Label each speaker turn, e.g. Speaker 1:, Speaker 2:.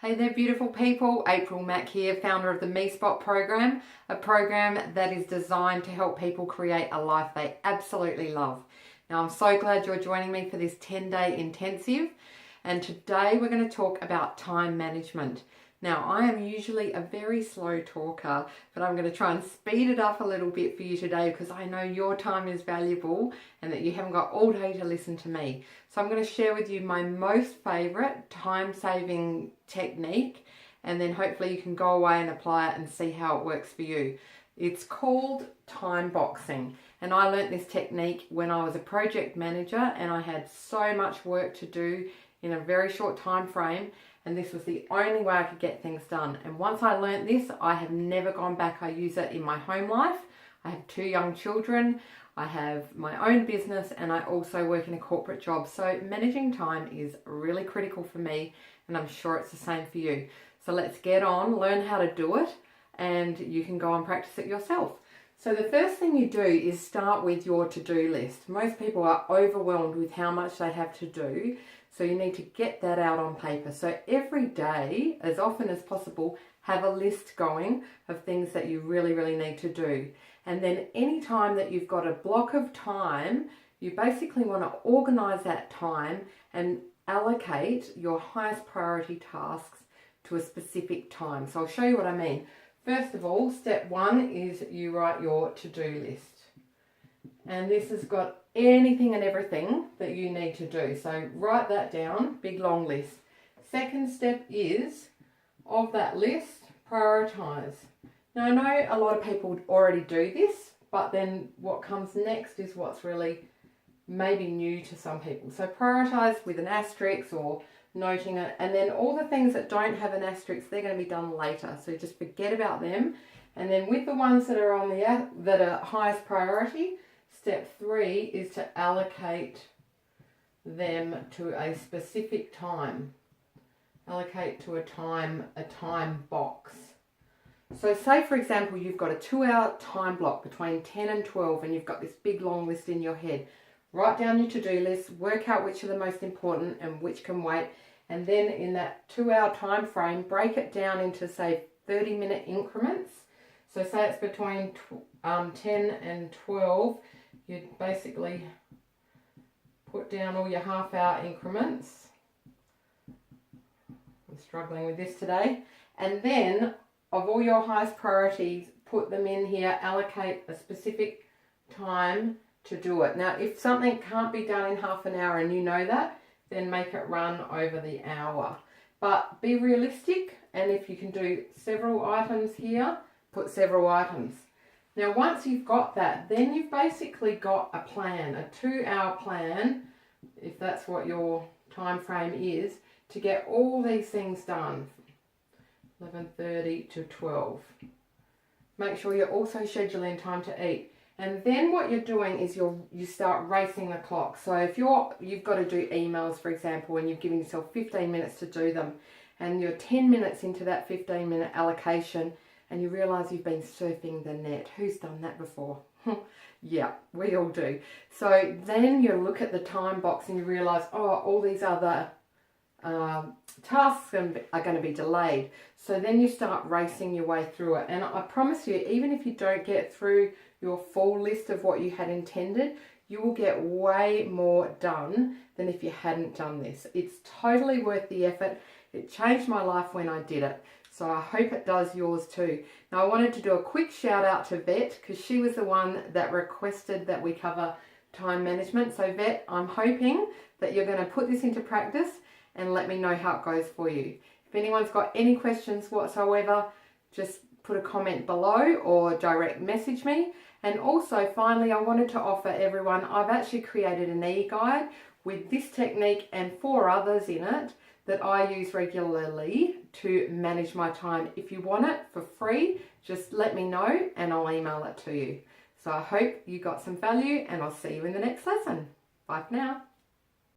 Speaker 1: Hey there beautiful people, April Mack here, founder of the Me Spot program, a program that is designed to help people create a life they absolutely love. Now I'm so glad you're joining me for this 10-day intensive, and today we're going to talk about time management. Now I am usually a very slow talker, but I'm going to try and speed it up a little bit for you today because I know your time is valuable and that you haven't got all day to listen to me. So I'm going to share with you my most favourite time-saving technique, and then hopefully you can go away and apply it and see how it works for you. It's called time boxing, and I learnt this technique when I was a project manager and I had so much work to do in a very short time frame, and this was the only way I could get things done. And once I learnt this, I have never gone back. I use it in my home life. I have 2 young children, I have my own business, and I also work in a corporate job. So managing time is really critical for me, and I'm sure it's the same for you. So let's get on, learn how to do it, and you can go and practice it yourself. So the first thing you do is start with your to-do list. Most people are overwhelmed with how much they have to do, so you need to get that out on paper. So every day, as often as possible, have a list going of things that you really need to do. And then any time that you've got a block of time, you basically want to organise that time and allocate your highest priority tasks to a specific time. So I'll show you what I mean. First of all, step 1 is you write your to-do list. And this has got anything and everything that you need to do. So write that down, big long list. Second step is, of that list, prioritise. Now I know a lot of people already do this, but then what comes next is what's really maybe new to some people. So prioritise with an asterisk or noting it, and then all the things that don't have an asterisk, they're going to be done later. So just forget about them. And then with the ones that are on that are highest priority, step 3 is to allocate them to a specific time. Allocate to a time box. So say for example you've got a 2-hour time block between 10 and 12 and you've got this big long list in your head. Write down your to-do list, work out which are the most important and which can wait, and then in that 2-hour time frame break it down into say 30-minute increments. So say it's between 10 and 12, you'd basically put down all your half-hour increments. I'm struggling with this today. And then of all your highest priorities, put them in here, allocate a specific time to do it. Now, if something can't be done in half an hour and you know that, then make it run over the hour. But be realistic, and if you can do several items here, put several items. Now, once you've got that, then you've basically got a plan, a 2-hour plan, if that's what your time frame is, to get all these things done. 11:30 to 12. Make sure you're also scheduling time to eat. And then what you're doing is you start racing the clock. So if you've got to do emails, for example, and you've given yourself 15 minutes to do them, and you're 10 minutes into that 15-minute allocation, and you realise you've been surfing the net. Who's done that before? Yeah, we all do. So then you look at the time box and you realise, oh, all these other tasks are going to be delayed. So then you start racing your way through it. And I promise you, even if you don't get through your full list of what you had intended, you will get way more done than if you hadn't done this. It's totally worth the effort. It changed my life when I did it. So I hope it does yours too. Now I wanted to do a quick shout out to Vet because she was the one that requested that we cover time management. So Vet, I'm hoping that you're going to put this into practice and let me know how it goes for you. If anyone's got any questions whatsoever, just put a comment below or direct message me. And also, finally, I wanted to offer everyone, I've actually created an e-guide with this technique and 4 others in it that I use regularly to manage my time. If you want it for free, just let me know and I'll email it to you. So I hope you got some value and I'll see you in the next lesson. Bye for now.